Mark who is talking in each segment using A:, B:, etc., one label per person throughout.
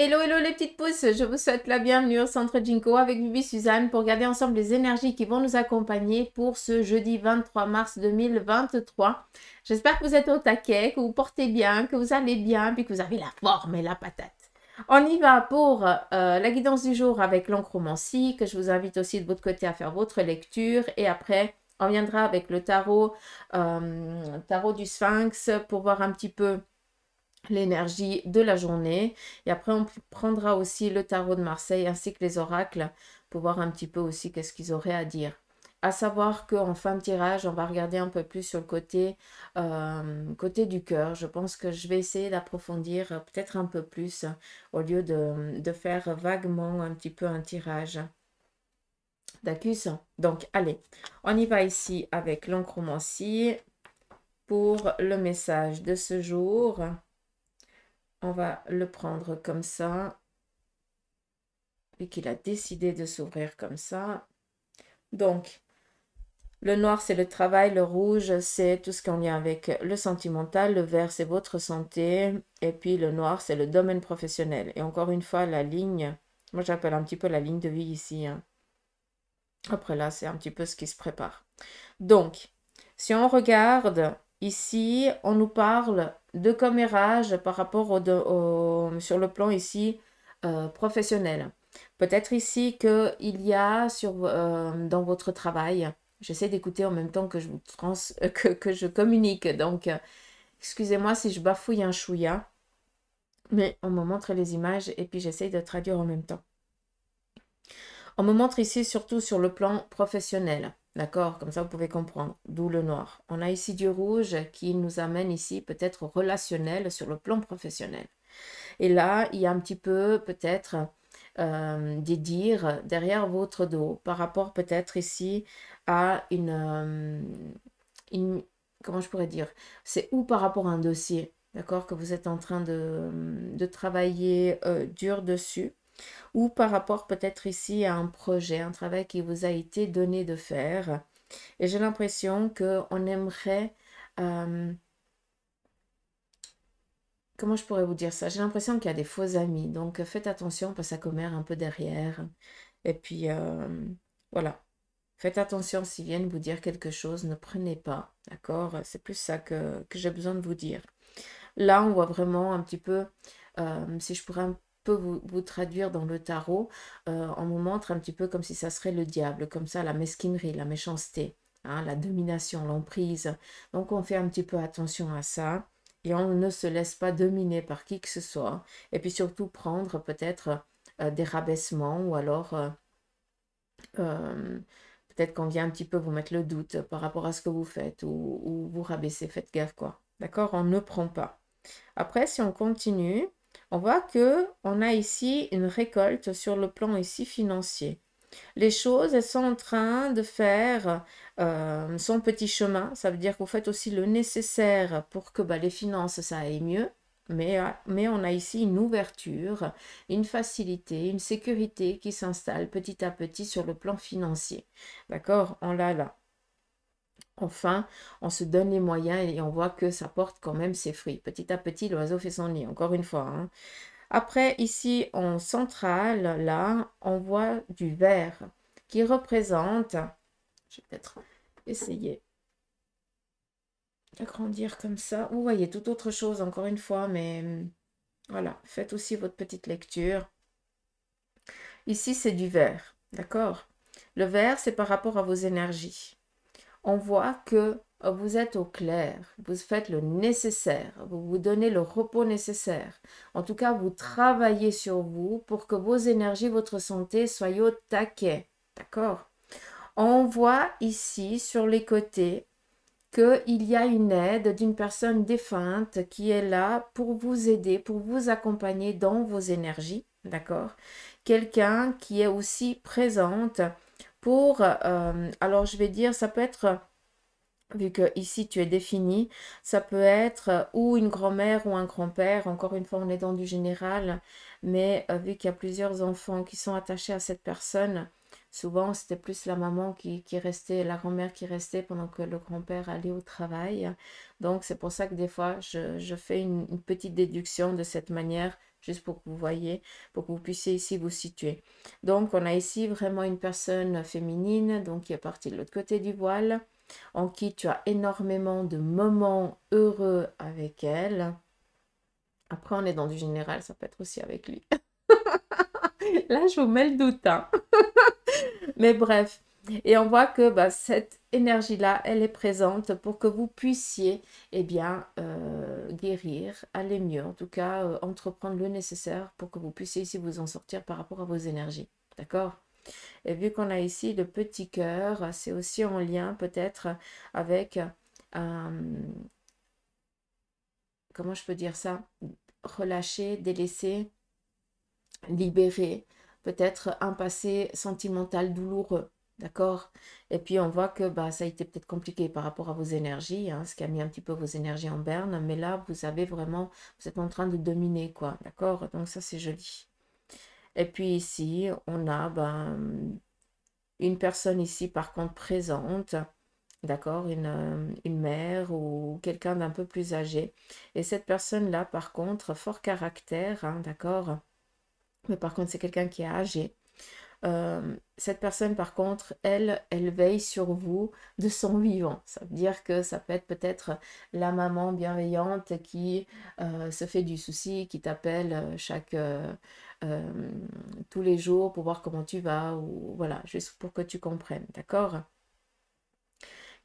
A: Hello, hello les petites pousses, je vous souhaite la bienvenue au Centre Jinko avec Bibi Suzanne pour regarder ensemble les énergies qui vont nous accompagner pour ce jeudi 23 mars 2023. J'espère que vous êtes au taquet, que vous portez bien, que vous allez bien, puis que vous avez la forme et la patate. On y va pour la guidance du jour avec l'encromancie, que je vous invite aussi de votre côté à faire votre lecture. Et après, on viendra avec le tarot du Sphinx pour voir un petit peu l'énergie de la journée. Et après, on prendra aussi le tarot de Marseille ainsi que les oracles pour voir un petit peu aussi qu'est-ce qu'ils auraient à dire. À savoir qu'en fin de tirage, on va regarder un peu plus sur le côté du cœur. Je pense que je vais essayer d'approfondir peut-être un peu plus au lieu de faire vaguement un petit peu un tirage. D'accord. Donc, allez, on y va ici avec l'encromancie pour le message de ce jour. On va le prendre comme ça. Et qu'il a décidé de s'ouvrir comme ça. Donc, le noir, c'est le travail. Le rouge, c'est tout ce qui est en lien avec le sentimental. Le vert, c'est votre santé. Et puis, le noir, c'est le domaine professionnel. Et encore une fois, la ligne, moi, j'appelle un petit peu la ligne de vie ici. Après là, c'est un petit peu ce qui se prépare. Donc, si on regarde ici, on nous parle de commérage par rapport sur le plan ici professionnel. Peut-être ici qu'il y a dans votre travail, j'essaie d'écouter en même temps que que je communique. Donc, excusez-moi si je bafouille un chouïa, mais on me montre les images et puis j'essaie de traduire en même temps. On me montre ici surtout sur le plan professionnel. D'accord? Comme ça, vous pouvez comprendre. D'où le noir. On a ici du rouge qui nous amène ici peut-être relationnel sur le plan professionnel. Et là, il y a un petit peu peut-être des dires derrière votre dos par rapport peut-être ici à comment je pourrais dire? C'est ou par rapport à un dossier, d'accord, que vous êtes en train de travailler dur dessus ou par rapport peut-être ici à un projet, un travail qui vous a été donné de faire. Et j'ai l'impression qu'on aimerait... comment je pourrais vous dire ça? J'ai l'impression qu'il y a des faux amis. Donc faites attention parce que ça commère un peu derrière. Et puis voilà. Faites attention s'ils viennent vous dire quelque chose, ne prenez pas. D'accord? C'est plus ça que j'ai besoin de vous dire. Là, on voit vraiment un petit peu, si je pourrais un peu vous traduire dans le tarot, on me montre un petit peu comme si ça serait le diable, comme ça, la mesquinerie, la méchanceté, hein, la domination, l'emprise. Donc, on fait un petit peu attention à ça et on ne se laisse pas dominer par qui que ce soit. Et puis surtout, prendre peut-être des rabaissements ou alors euh, peut-être qu'on vient un petit peu vous mettre le doute par rapport à ce que vous faites ou vous rabaisser. Faites gaffe, quoi. D'accord? On ne prend pas. Après, si on continue, on voit que on a ici une récolte sur le plan ici financier. Les choses, elles sont en train de faire son petit chemin. Ça veut dire que vous faites aussi le nécessaire pour que les finances, ça aille mieux. Mais on a ici une ouverture, une facilité, une sécurité qui s'installe petit à petit sur le plan financier. D'accord? On l'a là. Enfin, on se donne les moyens et on voit que ça porte quand même ses fruits. Petit à petit, l'oiseau fait son nid, encore une fois. Hein. Après, ici, en centrale, là, on voit du vert qui représente, je vais peut-être essayer d'agrandir comme ça. Vous voyez, tout autre chose, encore une fois, mais voilà, faites aussi votre petite lecture. Ici, c'est du vert, d'accord? Le vert, c'est par rapport à vos énergies. On voit que vous êtes au clair, vous faites le nécessaire, vous vous donnez le repos nécessaire. En tout cas, vous travaillez sur vous pour que vos énergies, votre santé soient au taquet. D'accord? On voit ici sur les côtés qu'il y a une aide d'une personne défunte qui est là pour vous aider, pour vous accompagner dans vos énergies. D'accord? Quelqu'un qui est aussi présente pour, alors je vais dire, ça peut être vu que ici tu es défini, ça peut être ou une grand-mère ou un grand-père, encore une fois on est dans du général, mais vu qu'il y a plusieurs enfants qui sont attachés à cette personne, souvent c'était plus la maman qui restait, la grand-mère qui restait pendant que le grand-père allait au travail. Donc c'est pour ça que des fois je fais une petite déduction de cette manière juste pour que vous voyez, pour que vous puissiez ici vous situer. Donc, on a ici vraiment une personne féminine, donc qui est partie de l'autre côté du voile, en qui tu as énormément de moments heureux avec elle. Après, on est dans du général, ça peut être aussi avec lui. Là, je vous mets le doute, hein. Mais bref, et on voit que bah, cette énergie-là, elle est présente pour que vous puissiez, eh bien, guérir, aller mieux, en tout cas, entreprendre le nécessaire pour que vous puissiez ici vous en sortir par rapport à vos énergies. D'accord? Et vu qu'on a ici le petit cœur, c'est aussi en lien peut-être avec, comment je peux dire ça? Relâcher, délaisser, libérer, peut-être un passé sentimental douloureux, d'accord? Et puis on voit que bah, ça a été peut-être compliqué par rapport à vos énergies, hein, ce qui a mis un petit peu vos énergies en berne, mais là vous avez vraiment, vous êtes en train de dominer, quoi, d'accord? Donc ça c'est joli. Et puis ici, on a ben, une personne ici par contre présente, d'accord? Une mère ou quelqu'un d'un peu plus âgé. Et cette personne-là, par contre, fort caractère, hein, d'accord? Mais par contre, c'est quelqu'un qui est âgé. Cette personne, par contre, elle veille sur vous de son vivant. Ça veut dire que ça peut être peut-être la maman bienveillante qui se fait du souci, qui t'appelle tous les jours pour voir comment tu vas, ou voilà, juste pour que tu comprennes, d'accord?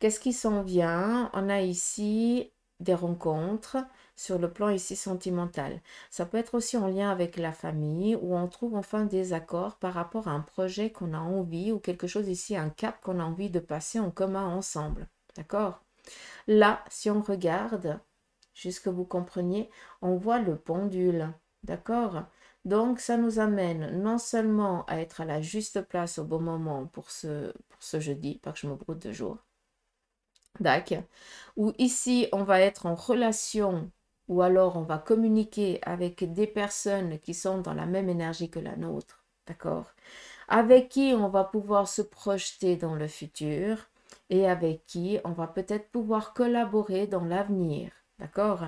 A: Qu'est-ce qui s'en vient? On a ici des rencontres sur le plan ici sentimental. Ça peut être aussi en lien avec la famille où on trouve enfin des accords par rapport à un projet qu'on a envie ou quelque chose ici, un cap qu'on a envie de passer en commun ensemble. D'accord? Là, si on regarde, juste que vous compreniez, on voit le pendule. D'accord? Donc, ça nous amène non seulement à être à la juste place au bon moment pour ce jeudi, pas que je me broute de jour, d'accord, où ici on va être en relation ou alors on va communiquer avec des personnes qui sont dans la même énergie que la nôtre, d'accord, avec qui on va pouvoir se projeter dans le futur et avec qui on va peut-être pouvoir collaborer dans l'avenir, d'accord.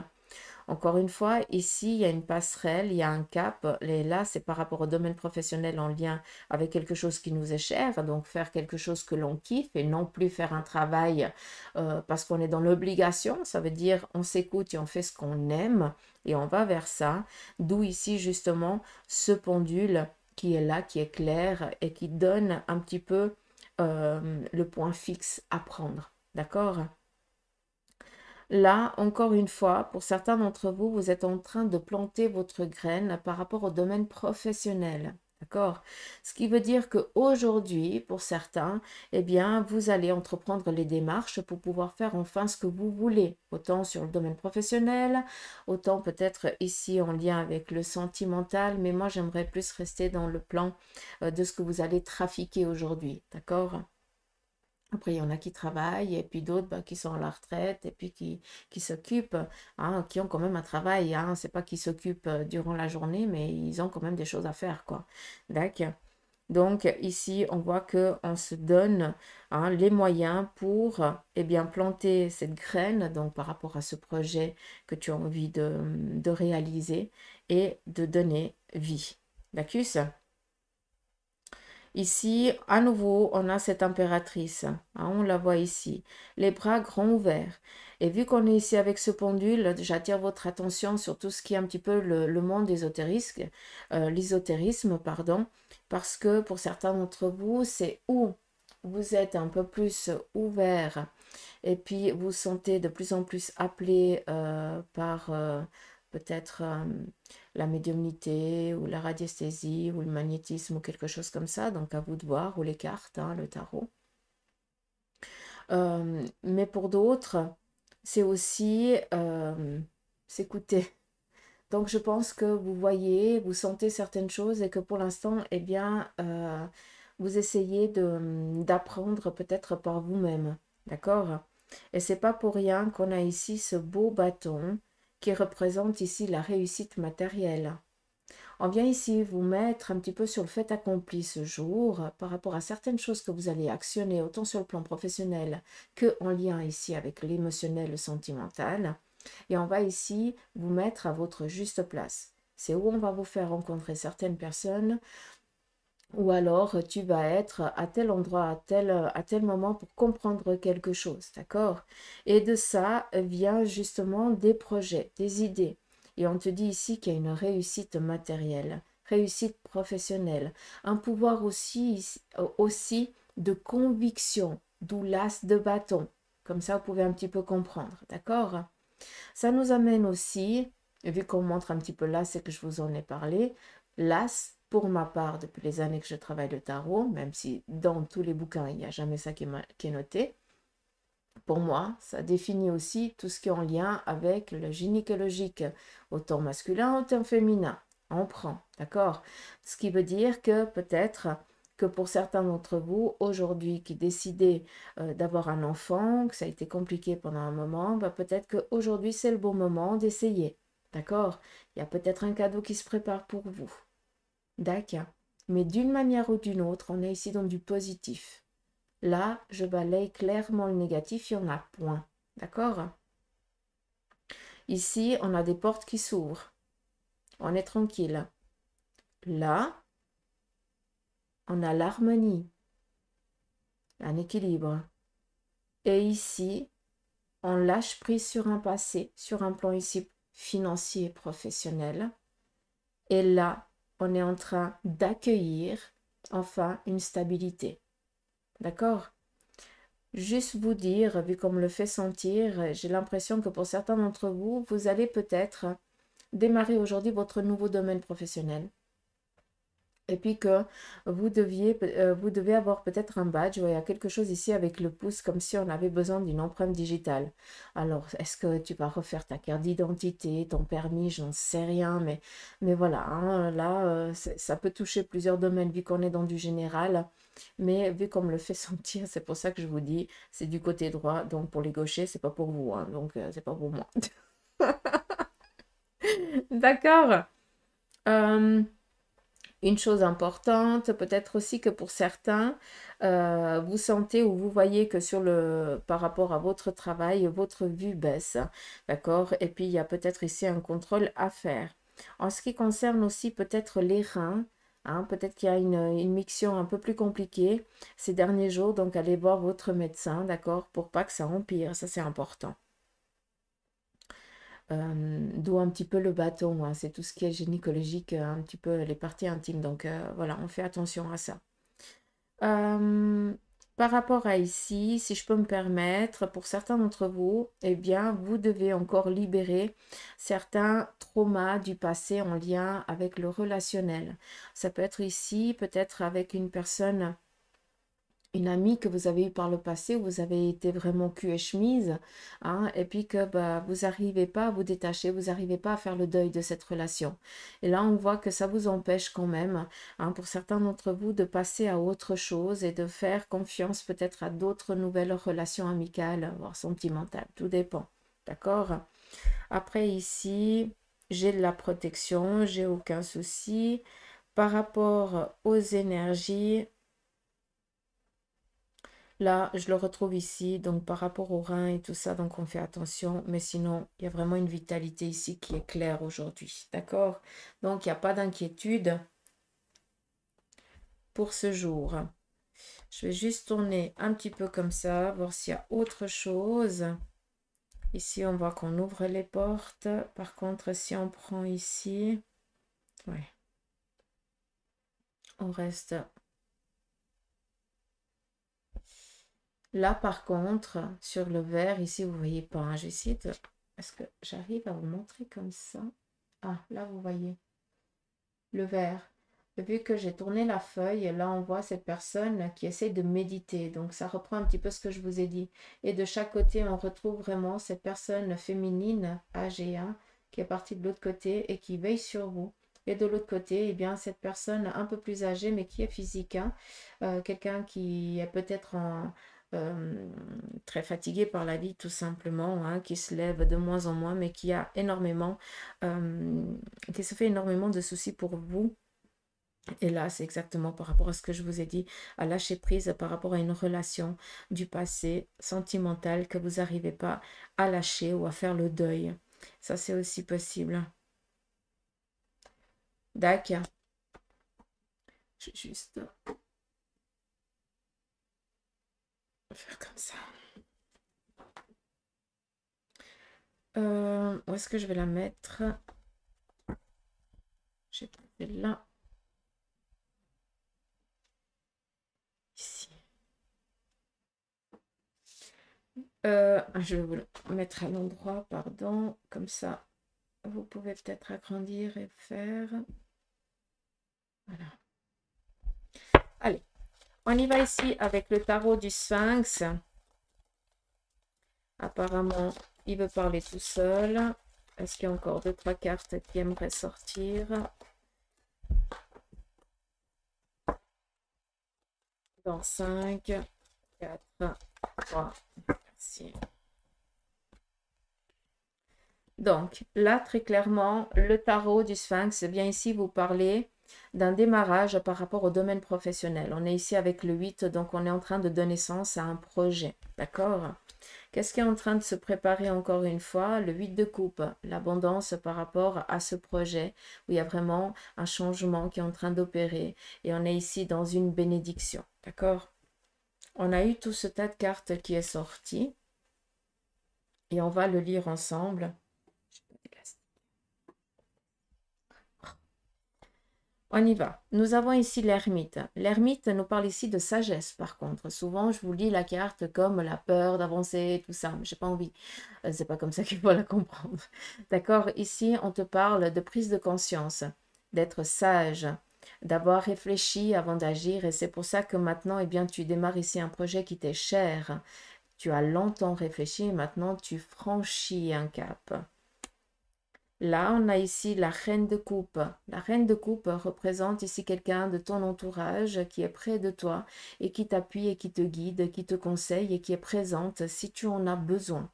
A: Encore une fois, ici, il y a une passerelle, il y a un cap. Et là, c'est par rapport au domaine professionnel en lien avec quelque chose qui nous est cher. Donc, faire quelque chose que l'on kiffe et non plus faire un travail parce qu'on est dans l'obligation. Ça veut dire on s'écoute et on fait ce qu'on aime et on va vers ça. D'où ici, justement, ce pendule qui est là, qui est clair et qui donne un petit peu le point fixe à prendre. D'accord? Là, encore une fois, pour certains d'entre vous, vous êtes en train de planter votre graine par rapport au domaine professionnel. D'accord? Ce qui veut dire qu'aujourd'hui, pour certains, eh bien, vous allez entreprendre les démarches pour pouvoir faire enfin ce que vous voulez, autant sur le domaine professionnel, autant peut-être ici en lien avec le sentimental, mais moi, j'aimerais plus rester dans le plan de ce que vous allez trafiquer aujourd'hui. D'accord? Après, il y en a qui travaillent et puis d'autres bah, qui sont à la retraite et puis qui s'occupent, hein, qui ont quand même un travail. Hein. C'est pas qu'ils s'occupent durant la journée, mais ils ont quand même des choses à faire, quoi. D'accord. Donc ici, on voit qu'on se donne hein, les moyens pour eh bien, planter cette graine, donc par rapport à ce projet que tu as envie de réaliser et de donner vie. D'accord? Ici, à nouveau, on a cette impératrice. Hein, on la voit ici. Les bras grands ouverts. Et vu qu'on est ici avec ce pendule, j'attire votre attention sur tout ce qui est un petit peu le monde ésotérisme, l'ésotérisme, pardon, parce que pour certains d'entre vous, c'est où vous êtes un peu plus ouvert et puis vous sentez de plus en plus appelé par peut-être la médiumnité ou la radiesthésie ou le magnétisme ou quelque chose comme ça, donc à vous de voir, ou les cartes, hein, le tarot. Mais pour d'autres, c'est aussi s'écouter. Donc je pense que vous voyez, vous sentez certaines choses et que pour l'instant, eh bien, vous essayez d'apprendre peut-être par vous-même. D'accord? Et c'est pas pour rien qu'on a ici ce beau bâton qui représente ici la réussite matérielle. On vient ici vous mettre un petit peu sur le fait accompli ce jour par rapport à certaines choses que vous allez actionner autant sur le plan professionnel que en lien ici avec l'émotionnel, le sentimental. Et on va ici vous mettre à votre juste place. C'est où on va vous faire rencontrer certaines personnes, ou alors tu vas être à tel endroit, à tel moment pour comprendre quelque chose, d'accord? Et de ça vient justement des projets, des idées. Et on te dit ici qu'il y a une réussite matérielle, réussite professionnelle, un pouvoir aussi de conviction, d'où l'as de bâton. Comme ça, vous pouvez un petit peu comprendre, d'accord? Ça nous amène aussi, et vu qu'on montre un petit peu là, c'est que je vous en ai parlé, l'as, pour ma part, depuis les années que je travaille le tarot, même si dans tous les bouquins, il n'y a jamais ça qui est noté, pour moi, ça définit aussi tout ce qui est en lien avec le gynécologique, autant masculin, autant féminin. On prend, d'accord? Ce qui veut dire que peut-être que pour certains d'entre vous, aujourd'hui, qui décidez d'avoir un enfant, que ça a été compliqué pendant un moment, bah, peut-être qu'aujourd'hui, c'est le bon moment d'essayer, d'accord? Il y a peut-être un cadeau qui se prépare pour vous, d'accord? Mais d'une manière ou d'une autre, on est ici dans du positif. Là, je balaye clairement le négatif, il y en a point. D'accord? Ici, on a des portes qui s'ouvrent. On est tranquille. Là, on a l'harmonie, un équilibre. Et ici, on lâche prise sur un passé, sur un plan ici financier et professionnel. Et là, on est en train d'accueillir enfin une stabilité. D'accord? Juste vous dire, vu qu'on me le fait sentir, j'ai l'impression que pour certains d'entre vous, vous allez peut-être démarrer aujourd'hui votre nouveau domaine professionnel. Et puis que vous devez avoir peut-être un badge, il y a quelque chose ici avec le pouce, comme si on avait besoin d'une empreinte digitale. Alors, est-ce que tu vas refaire ta carte d'identité, ton permis, j'en sais rien, mais voilà, hein, là, ça peut toucher plusieurs domaines vu qu'on est dans du général. Mais vu qu'on me le fait sentir, c'est pour ça que je vous dis, c'est du côté droit, donc pour les gauchers, c'est pas pour vous, hein, donc c'est pas pour moi. D'accord. Euh, Une chose importante, peut-être aussi que pour certains, vous sentez ou vous voyez que par rapport à votre travail, votre vue baisse, d'accord? Et puis, il y a peut-être ici un contrôle à faire. En ce qui concerne aussi peut-être les reins, hein, peut-être qu'il y a une miction un peu plus compliquée ces derniers jours, donc allez voir votre médecin, d'accord? Pour pas que ça empire, ça c'est important. D'où un petit peu le bâton, hein, c'est tout ce qui est gynécologique, un petit peu les parties intimes. Donc voilà, on fait attention à ça. Euh, Par rapport à ici, si je peux me permettre, pour certains d'entre vous, eh bien, vous devez encore libérer certains traumas du passé en lien avec le relationnel. Ça peut être ici, peut-être avec une personne, une amie que vous avez eue par le passé, où vous avez été vraiment cul et chemise, hein, et puis que bah, vous n'arrivez pas à vous détacher, vous n'arrivez pas à faire le deuil de cette relation. Et là, on voit que ça vous empêche quand même, hein, pour certains d'entre vous, de passer à autre chose et de faire confiance peut-être à d'autres nouvelles relations amicales, voire sentimentales, tout dépend. D'accord? Après, ici, j'ai de la protection, j'ai aucun souci. Par rapport aux énergies, là, je le retrouve ici, donc par rapport au rein et tout ça, donc on fait attention. Mais sinon, il y a vraiment une vitalité ici qui est claire aujourd'hui. D'accord? Donc, il n'y a pas d'inquiétude pour ce jour. Je vais juste tourner un petit peu comme ça, voir s'il y a autre chose. Ici, on voit qu'on ouvre les portes. Par contre, si on prend ici, ouais, on reste là. Par contre, sur le verre, ici, vous ne voyez pas, hein. J'essaie de... Est-ce que j'arrive à vous montrer comme ça? Ah, là, vous voyez le verre. Vu que j'ai tourné la feuille, là, on voit cette personne qui essaie de méditer. Donc, ça reprend un petit peu ce que je vous ai dit. Et de chaque côté, on retrouve vraiment cette personne féminine, âgée, hein, qui est partie de l'autre côté et qui veille sur vous. Et de l'autre côté, eh bien, cette personne un peu plus âgée, mais qui est physique, hein, quelqu'un qui est peut-être très fatigué par la vie, tout simplement, hein, qui se lève de moins en moins, mais qui a énormément, qui se fait énormément de soucis pour vous. Et là, c'est exactement par rapport à ce que je vous ai dit, à lâcher prise par rapport à une relation du passé sentimentale que vous n'arrivez pas à lâcher ou à faire le deuil. Ça, c'est aussi possible. D'accord. Je vais juste faire comme ça. Où est-ce que je vais la mettre? J'ai trouvé là. Ici. Je vais vous le mettre à l'endroit, pardon. Comme ça, vous pouvez peut-être agrandir et faire. Voilà. Allez, on y va ici avec le tarot du Sphinx. Apparemment, il veut parler tout seul. Est-ce qu'il y a encore 2-3 cartes qui aimeraient sortir? Dans 5, 4, 3. Merci. Donc, là, très clairement, le tarot du Sphinx, bien ici, vous parlez d'un démarrage par rapport au domaine professionnel. On est ici avec le 8, donc on est en train de donner sens à un projet. D'accord? Qu'est-ce qui est en train de se préparer encore une fois? Le 8 de coupe, l'abondance par rapport à ce projet où il y a vraiment un changement qui est en train d'opérer. Et on est ici dans une bénédiction. D'accord? On a eu tout ce tas de cartes qui est sorti. Et on va le lire ensemble. On y va. Nous avons ici l'ermite. L'ermite nous parle ici de sagesse, par contre. Souvent, je vous lis la carte comme la peur d'avancer, tout ça, mais j'ai pas envie. C'est pas comme ça qu'il faut la comprendre. D'accord? Ici, on te parle de prise de conscience, d'être sage, d'avoir réfléchi avant d'agir. Et c'est pour ça que maintenant, eh bien, tu démarres ici un projet qui t'est cher. Tu as longtemps réfléchi et maintenant, tu franchis un cap. Là, on a ici la reine de coupe. La reine de coupe représente ici quelqu'un de ton entourage qui est près de toi et qui t'appuie et qui te guide, qui te conseille et qui est présente si tu en as besoin.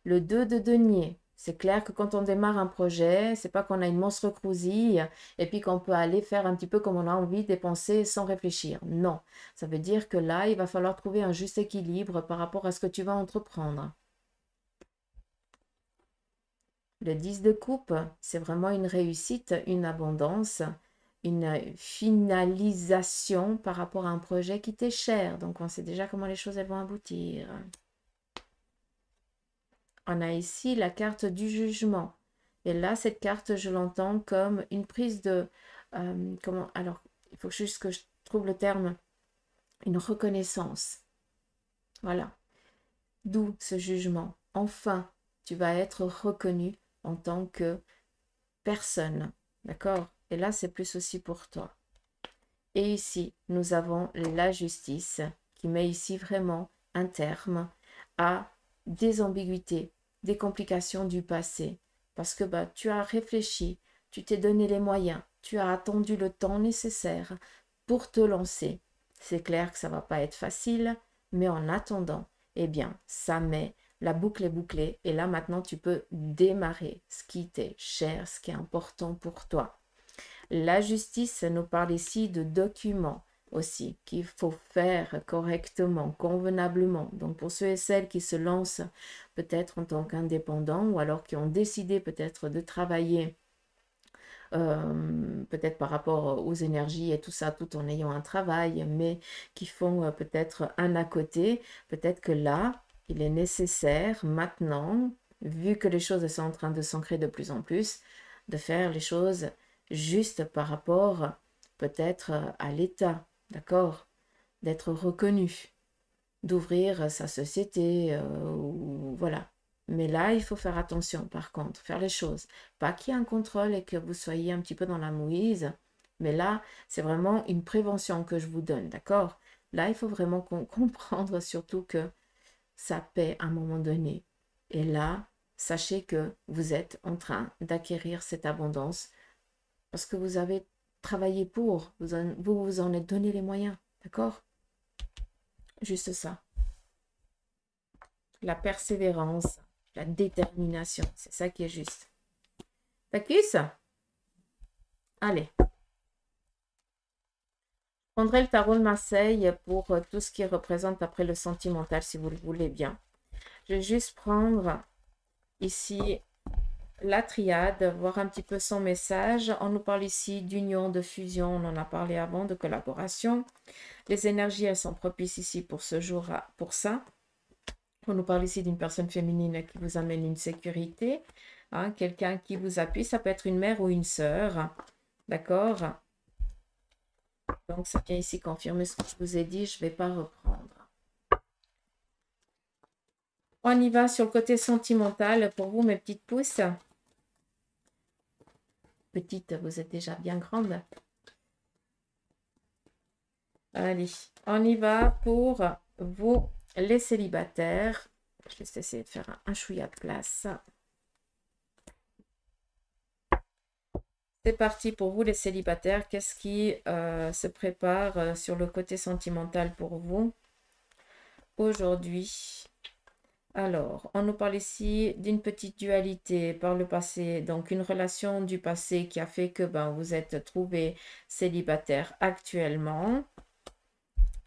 A: Le 2 de denier. C'est clair que quand on démarre un projet, c'est pas qu'on a une monstre crousille et puis qu'on peut aller faire un petit peu comme on a envie, dépenser sans réfléchir. Non, ça veut dire que là, il va falloir trouver un juste équilibre par rapport à ce que tu vas entreprendre. Le 10 de coupe, c'est vraiment une réussite, une abondance, une finalisation par rapport à un projet qui t'est cher. Donc, on sait déjà comment les choses elles vont aboutir. On a ici la carte du jugement. Et là, cette carte, je l'entends comme une prise de... alors, il faut juste que je trouve le terme. Une reconnaissance. Voilà. D'où ce jugement. Enfin, tu vas être reconnu en tant que personne, d'accord? Et là, c'est plus aussi pour toi. Et ici, nous avons la justice qui met ici vraiment un terme à des ambiguïtés, des complications du passé. Parce que tu as réfléchi, tu t'es donné les moyens, tu as attendu le temps nécessaire pour te lancer. C'est clair que ça ne va pas être facile, mais en attendant, eh bien, ça met la boucle est bouclée et là maintenant tu peux démarrer ce qui t'est cher, ce qui est important pour toi. La justice nous parle ici de documents aussi qu'il faut faire correctement, convenablement. Donc pour ceux et celles qui se lancent peut-être en tant qu'indépendants ou alors qui ont décidé peut-être de travailler peut-être par rapport aux énergies et tout ça, tout en ayant un travail, mais qui font peut-être un à côté, peut-être que là, il est nécessaire maintenant, vu que les choses sont en train de s'ancrer de plus en plus, de faire les choses juste par rapport peut-être à l'État, d'accord? D'être reconnu, d'ouvrir sa société, voilà. Mais là, il faut faire attention, par contre, faire les choses. Pas qu'il y ait un contrôle et que vous soyez un petit peu dans la mouise, mais là, c'est vraiment une prévention que je vous donne, d'accord? Là, il faut vraiment comprendre surtout que ça paie à un moment donné. Et là, sachez que vous êtes en train d'acquérir cette abondance parce que vous avez travaillé pour, vous vous en êtes donné les moyens, d'accord? Juste ça. La persévérance, la détermination, c'est ça qui est juste. T'accuses? Allez. Je prendrai le tarot de Marseille pour tout ce qui représente après le sentimental, si vous le voulez bien. Je vais juste prendre ici la triade, voir un petit peu son message. On nous parle ici d'union, de fusion, on en a parlé avant, de collaboration. Les énergies, elles sont propices ici pour ce jour, pour ça. On nous parle ici d'une personne féminine qui vous amène une sécurité, hein, quelqu'un qui vous appuie, ça peut être une mère ou une sœur, d'accord? Donc, ça vient ici confirmer ce que je vous ai dit, je ne vais pas reprendre. On y va sur le côté sentimental pour vous, mes petites pousses. Petites, vous êtes déjà bien grandes. Allez, on y va pour vous, les célibataires. Je vais essayer de faire un chouïa de place. C'est parti pour vous, les célibataires. Qu'est-ce qui se prépare sur le côté sentimental pour vous aujourd'hui? Alors, on nous parle ici d'une petite dualité par le passé. Donc, une relation du passé qui a fait que vous êtes trouvé célibataire actuellement.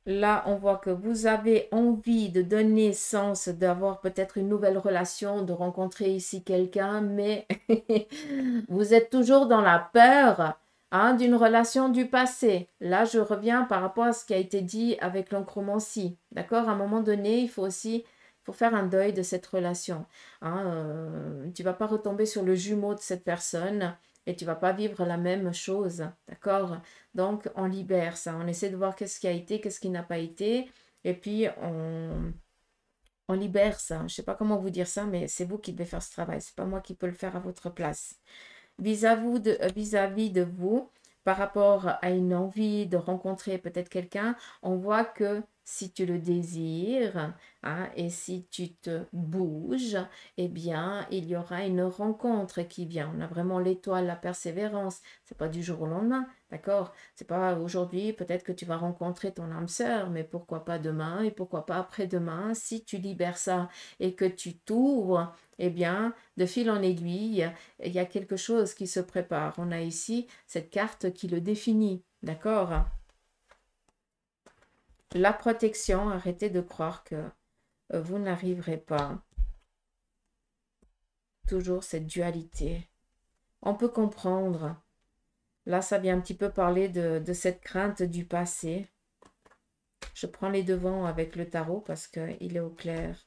A: Là, on voit que vous avez envie de donner sens, d'avoir peut-être une nouvelle relation, de rencontrer ici quelqu'un, mais vous êtes toujours dans la peur, hein, d'une relation du passé. Là, je reviens par rapport à ce qui a été dit avec l'oncromancie. D'accord? À un moment donné, il faut faire un deuil de cette relation. Hein, tu ne vas pas retomber sur le jumeau de cette personne et tu ne vas pas vivre la même chose. D'accord? Donc, on libère ça. On essaie de voir qu'est-ce qui a été, qu'est-ce qui n'a pas été. Et puis, on libère ça. Je ne sais pas comment vous dire ça, mais c'est vous qui devez faire ce travail. Ce n'est pas moi qui peux le faire à votre place. Vis-à-vis de vous, par rapport à une envie de rencontrer peut-être quelqu'un, on voit que si tu le désires, hein, et si tu te bouges, eh bien, il y aura une rencontre qui vient. On a vraiment l'étoile, la persévérance. C'est pas du jour au lendemain, d'accord? C'est pas aujourd'hui, peut-être que tu vas rencontrer ton âme sœur, mais pourquoi pas demain et pourquoi pas après-demain, si tu libères ça et que tu t'ouvres, eh bien, de fil en aiguille, il y a quelque chose qui se prépare. On a ici cette carte qui le définit, d'accord? La protection, arrêtez de croire que vous n'arriverez pas. Toujours cette dualité. On peut comprendre. Là, ça vient un petit peu parler de cette crainte du passé. Je prends les devants avec le tarot parce qu'il est au clair.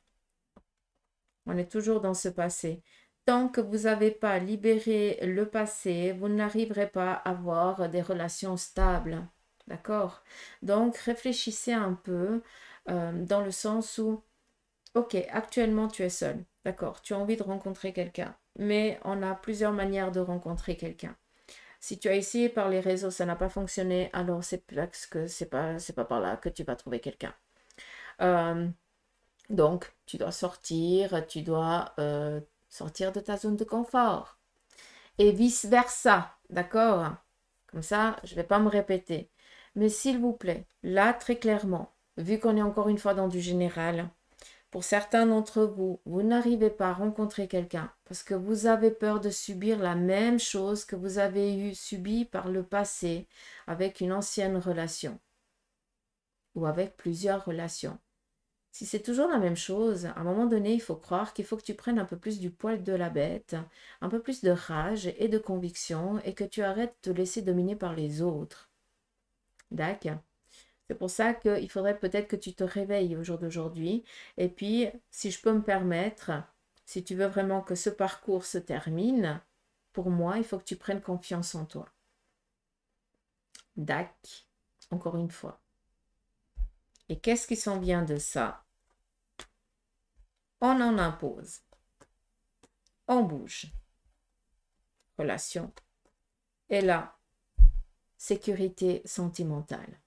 A: On est toujours dans ce passé. Tant que vous n'avez pas libéré le passé, vous n'arriverez pas à avoir des relations stables. D'accord? Donc, réfléchissez un peu dans le sens où, ok, actuellement tu es seul. D'accord? Tu as envie de rencontrer quelqu'un. Mais on a plusieurs manières de rencontrer quelqu'un. Si tu as essayé par les réseaux, ça n'a pas fonctionné, alors c'est parce que c'est pas par là que tu vas trouver quelqu'un. Donc, tu dois sortir, tu dois sortir de ta zone de confort. Et vice-versa, d'accord? Comme ça, je ne vais pas me répéter. Mais s'il vous plaît, là, très clairement, vu qu'on est encore une fois dans du général, pour certains d'entre vous, vous n'arrivez pas à rencontrer quelqu'un parce que vous avez peur de subir la même chose que vous avez subi par le passé avec une ancienne relation ou avec plusieurs relations. Si c'est toujours la même chose, à un moment donné, il faut croire qu'il faut que tu prennes un peu plus du poil de la bête, un peu plus de rage et de conviction et que tu arrêtes de te laisser dominer par les autres. D'accord? C'est pour ça qu'il faudrait peut-être que tu te réveilles au jour d'aujourd'hui. Et puis, si je peux me permettre, si tu veux vraiment que ce parcours se termine, pour moi, il faut que tu prennes confiance en toi. Dac, encore une fois. Et qu'est-ce qui s'en vient de ça? On en impose. On bouge. Relation. Et là, sécurité sentimentale.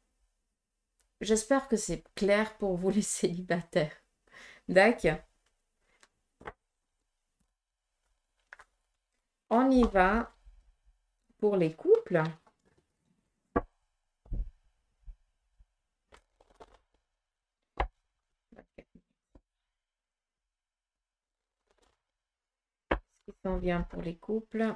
A: J'espère que c'est clair pour vous les célibataires. D'accord? On y va pour les couples. Ce qui s'en vient pour les couples.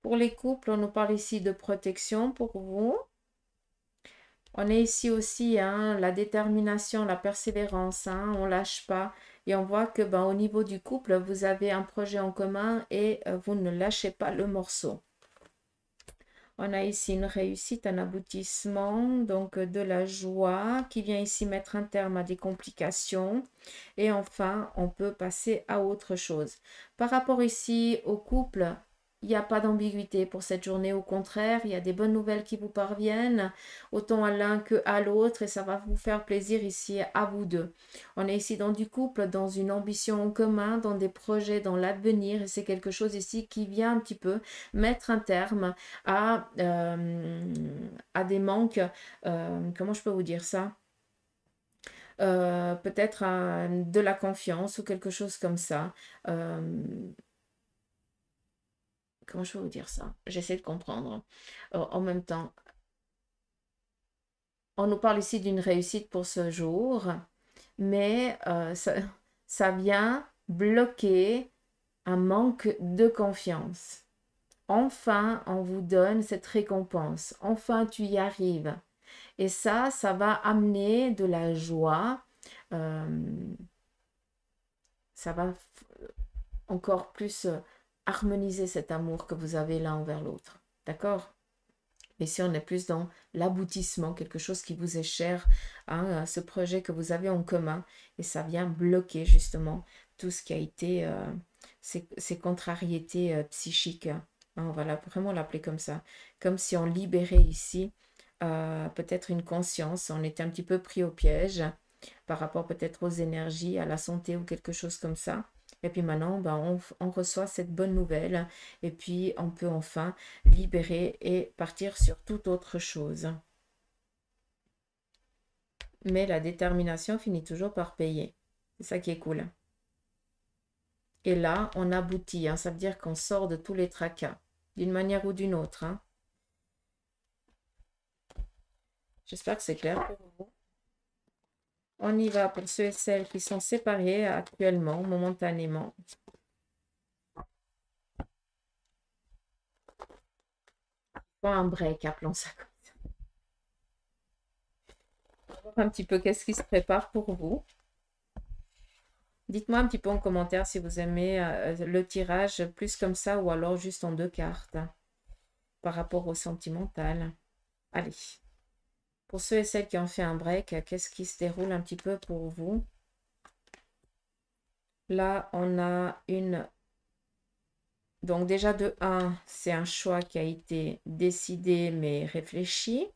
A: Pour les couples, on nous parle ici de protection pour vous. On est ici aussi, hein, la détermination, la persévérance, hein, on ne lâche pas. Et on voit que au niveau du couple, vous avez un projet en commun et vous ne lâchez pas le morceau. On a ici une réussite, un aboutissement, donc de la joie qui vient ici mettre un terme à des complications. Et enfin, on peut passer à autre chose. Par rapport ici au couple, il n'y a pas d'ambiguïté pour cette journée. Au contraire, il y a des bonnes nouvelles qui vous parviennent, autant à l'un que à l'autre, et ça va vous faire plaisir ici à vous deux. On est ici dans du couple, dans une ambition en commun, dans des projets, dans l'avenir, et c'est quelque chose ici qui vient un petit peu mettre un terme à des manques. Comment je peux vous dire ça? Peut-être de la confiance ou quelque chose comme ça. Comment je peux vous dire ça? J'essaie de comprendre. En même temps, on nous parle ici d'une réussite pour ce jour, mais ça vient bloquer un manque de confiance. Enfin, on vous donne cette récompense. Enfin, tu y arrives. Et ça va amener de la joie. Ça va encore plus harmoniser cet amour que vous avez l'un envers l'autre. D'accord? Mais si on est plus dans l'aboutissement, quelque chose qui vous est cher, hein, ce projet que vous avez en commun, et ça vient bloquer justement tout ce qui a été ces contrariétés psychiques. Hein, on va vraiment l'appeler comme ça. Comme si on libérait ici peut-être une conscience, on était un petit peu pris au piège par rapport peut-être aux énergies, à la santé ou quelque chose comme ça. Et puis maintenant, on reçoit cette bonne nouvelle et puis on peut enfin libérer et partir sur toute autre chose. Mais la détermination finit toujours par payer. C'est ça qui est cool. Et là, on aboutit. Hein, ça veut dire qu'on sort de tous les tracas, d'une manière ou d'une autre. Hein. J'espère que c'est clair pour vous. On y va pour ceux et celles qui sont séparés actuellement, momentanément. Pas un break, appelons ça comme ça. On va voir un petit peu qu'est-ce qui se prépare pour vous. Dites-moi un petit peu en commentaire si vous aimez le tirage plus comme ça ou alors juste en 2 cartes par rapport au sentimental. Allez. Pour ceux et celles qui ont fait un break, qu'est-ce qui se déroule un petit peu pour vous? Là, on a une... Donc déjà de 1, c'est un choix qui a été décidé mais réfléchi.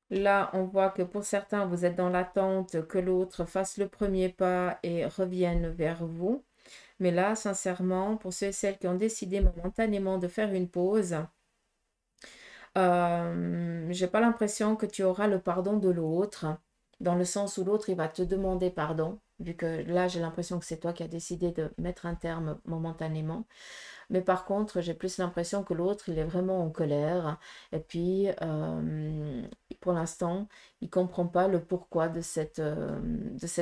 A: Là, on voit que pour certains, vous êtes dans l'attente que l'autre fasse le premier pas et revienne vers vous. Mais là, sincèrement, pour ceux et celles qui ont décidé momentanément de faire une pause, j'ai pas l'impression que tu auras le pardon de l'autre, dans le sens où l'autre, il va te demander pardon, vu que là, j'ai l'impression que c'est toi qui as décidé de mettre un terme momentanément. Mais par contre, j'ai plus l'impression que l'autre, il est vraiment en colère. Et puis, pour l'instant, il ne comprend pas le pourquoi de cette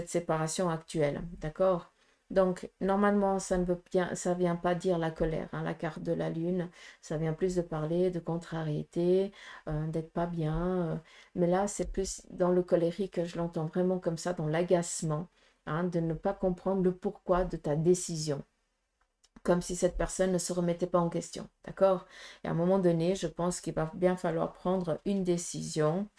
A: séparation actuelle. D'accord? Donc, normalement, ça ne vient pas dire la colère, hein, la carte de la lune. Ça vient plus de parler de contrariété, d'être pas bien. Mais là, c'est plus dans le colérique, je l'entends vraiment comme ça, dans l'agacement, hein, de ne pas comprendre le pourquoi de ta décision. Comme si cette personne ne se remettait pas en question. D'accord? Et à un moment donné, je pense qu'il va bien falloir prendre une décision.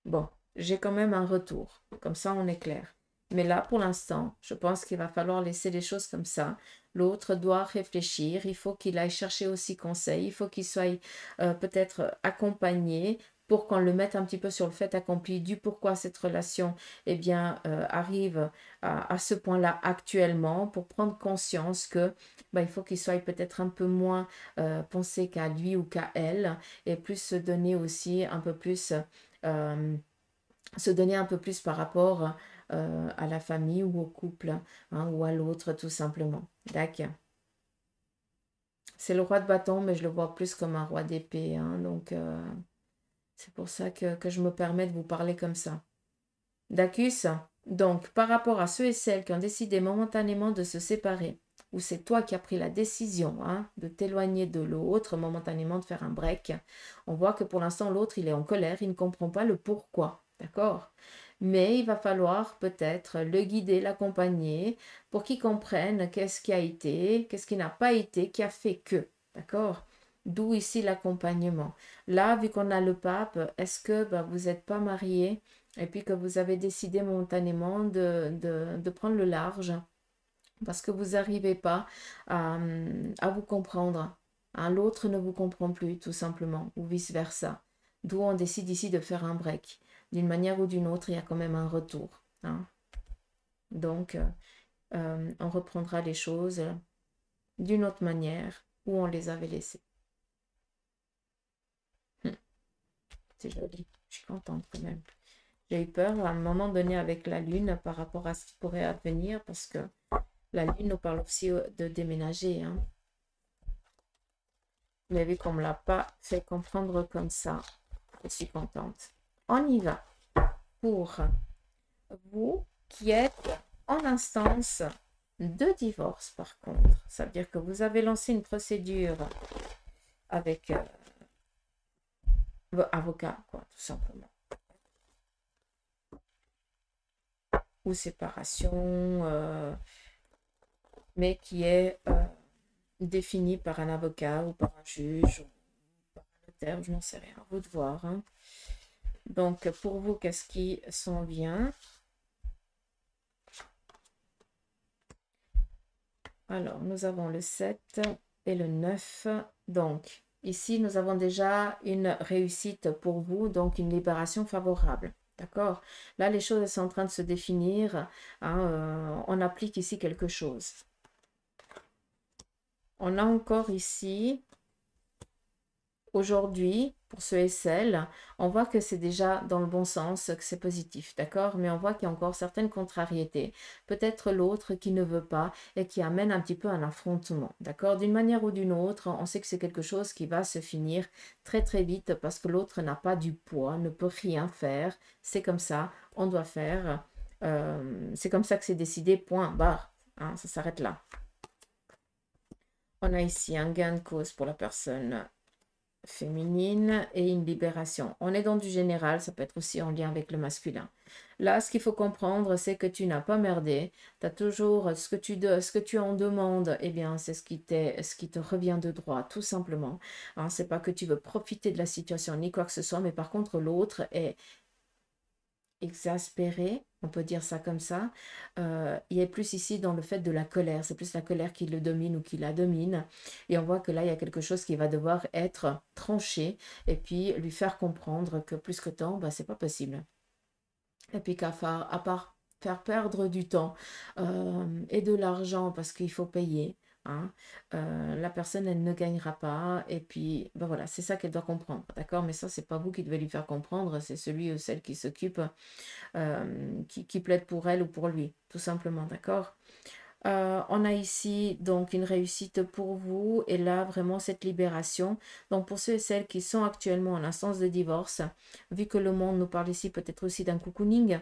A: Bon, j'ai quand même un retour. Comme ça, on est clair. Mais là, pour l'instant, je pense qu'il va falloir laisser les choses comme ça. L'autre doit réfléchir. Il faut qu'il aille chercher aussi conseil. Il faut qu'il soit peut-être accompagné pour qu'on le mette un petit peu sur le fait accompli du pourquoi cette relation arrive à ce point-là actuellement, pour prendre conscience que il faut qu'il soit peut-être un peu moins pensé qu'à lui ou qu'à elle, et plus se donner aussi un peu plus se donner un peu plus par rapport à la famille ou au couple, hein, ou à l'autre tout simplement. D'accord. C'est le roi de bâton, mais je le vois plus comme un roi d'épée. Hein, donc, c'est pour ça que je me permets de vous parler comme ça. Dacus, donc par rapport à ceux et celles qui ont décidé momentanément de se séparer, ou c'est toi qui as pris la décision de t'éloigner de l'autre, momentanément de faire un break, on voit que pour l'instant l'autre il est en colère, il ne comprend pas le pourquoi, d'accord? Mais il va falloir peut-être le guider, l'accompagner pour qu'il comprenne qu'est-ce qui a été, qu'est-ce qui n'a pas été, qui a fait que, d'accord? D'où ici l'accompagnement. Là, vu qu'on a le pape, est-ce que vous n'êtes pas marié et puis que vous avez décidé momentanément de prendre le large parce que vous n'arrivez pas à vous comprendre. L'autre ne vous comprend plus, tout simplement, ou vice-versa. D'où on décide ici de faire un break. D'une manière ou d'une autre, il y a quand même un retour. Donc, on reprendra les choses d'une autre manière où on les avait laissées. C'est joli, je suis contente quand même. J'ai eu peur à un moment donné avec la lune par rapport à ce qui pourrait advenir parce que la lune nous parle aussi de déménager. Mais vu qu'on ne me l'a pas fait comprendre comme ça, je suis contente. On y va. Pour vous qui êtes en instance de divorce, par contre, ça veut dire que vous avez lancé une procédure avec avocat, quoi, tout simplement. Ou séparation, mais qui est définie par un avocat ou par un juge ou par un notaire, je n'en sais rien, à vous de voir. Donc, pour vous, qu'est-ce qui s'en vient? Alors, nous avons le 7 et le 9. Donc, ici, nous avons déjà une réussite pour vous, donc une libération favorable. D'accord? Là, les choses sont en train de se définir. On applique ici quelque chose. On a encore ici, aujourd'hui, pour ce SL, on voit que c'est déjà dans le bon sens, que c'est positif, d'accord? Mais on voit qu'il y a encore certaines contrariétés. Peut-être l'autre qui ne veut pas et qui amène un petit peu un affrontement, d'accord? D'une manière ou d'une autre, on sait que c'est quelque chose qui va se finir très très vite parce que l'autre n'a pas du poids, ne peut rien faire. C'est comme ça, on doit faire. C'est comme ça que c'est décidé, point, barre. Ça s'arrête là. On a ici un gain de cause pour la personne féminine et une libération. On est dans du général, ça peut être aussi en lien avec le masculin. Là, ce qu'il faut comprendre, c'est que tu n'as pas merdé. Tu as toujours ce que tu en demandes, eh bien, c'est ce qui te revient de droit, tout simplement. C'est pas que tu veux profiter de la situation ni quoi que ce soit, mais par contre, l'autre est exaspéré, on peut dire ça comme ça. Il est plus ici dans le fait de la colère, c'est plus la colère qui le domine ou qui la domine, et on voit que là il y a quelque chose qui va devoir être tranché et puis lui faire comprendre que plus que temps, c'est pas possible, et puis à part faire perdre du temps et de l'argent parce qu'il faut payer. La personne, elle ne gagnera pas. Et puis, voilà, c'est ça qu'elle doit comprendre. D'accord? Mais ça, c'est pas vous qui devez lui faire comprendre. C'est celui ou celle qui s'occupe, qui plaide pour elle ou pour lui. Tout simplement. D'accord? On a ici donc une réussite pour vous. Et là, vraiment, cette libération. Donc, pour ceux et celles qui sont actuellement en instance de divorce, vu que le monde nous parle ici peut-être aussi d'un cocooning,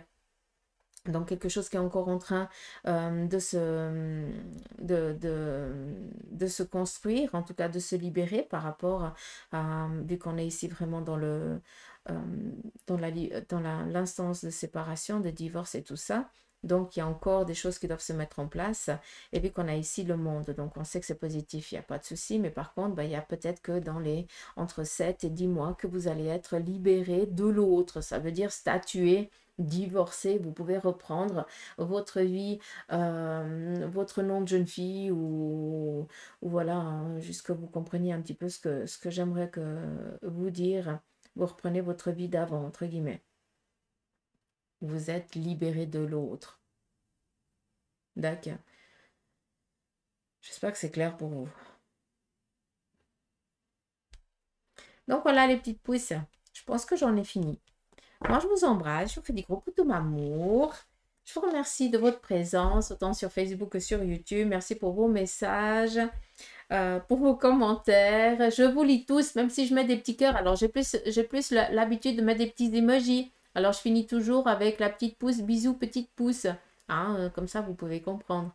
A: donc quelque chose qui est encore en train de se construire, en tout cas de se libérer par rapport à, vu qu'on est ici vraiment dans l'instance de séparation, de divorce et tout ça. Donc, il y a encore des choses qui doivent se mettre en place. Et vu qu'on a ici le monde, donc on sait que c'est positif, il n'y a pas de souci. Mais par contre, il y a peut-être que dans les entre 7 et 10 mois que vous allez être libéré de l'autre. Ça veut dire statuer, divorcé, vous pouvez reprendre votre vie, votre nom de jeune fille ou voilà, juste que vous compreniez un petit peu ce que j'aimerais vous dire. Vous reprenez votre vie d'avant, entre guillemets. Vous êtes libéré de l'autre. D'accord. J'espère que c'est clair pour vous. Donc voilà les petites pousses. Je pense que j'en ai fini. Moi, je vous embrasse. Je vous fais des gros coups de m'amour. Je vous remercie de votre présence, autant sur Facebook que sur YouTube. Merci pour vos messages, pour vos commentaires. Je vous lis tous, même si je mets des petits cœurs. Alors, j'ai plus l'habitude de mettre des petits emojis. Alors, je finis toujours avec la petite pouce. Bisous, petite pouce. Hein, comme ça, vous pouvez comprendre.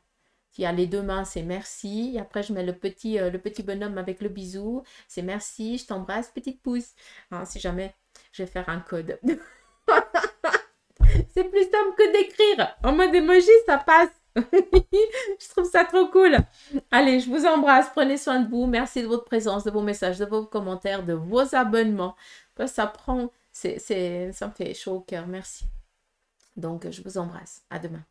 A: Il y a les deux mains, c'est merci. Et après, je mets le petit bonhomme avec le bisou. C'est merci, je t'embrasse, petite pouce. Hein, si jamais, je vais faire un code. C'est plus simple que d'écrire. En mode emoji, ça passe. Je trouve ça trop cool. Allez, je vous embrasse. Prenez soin de vous. Merci de votre présence, de vos messages, de vos commentaires, de vos abonnements. Ça prend, ça me fait chaud au cœur. Merci. Donc, je vous embrasse. À demain.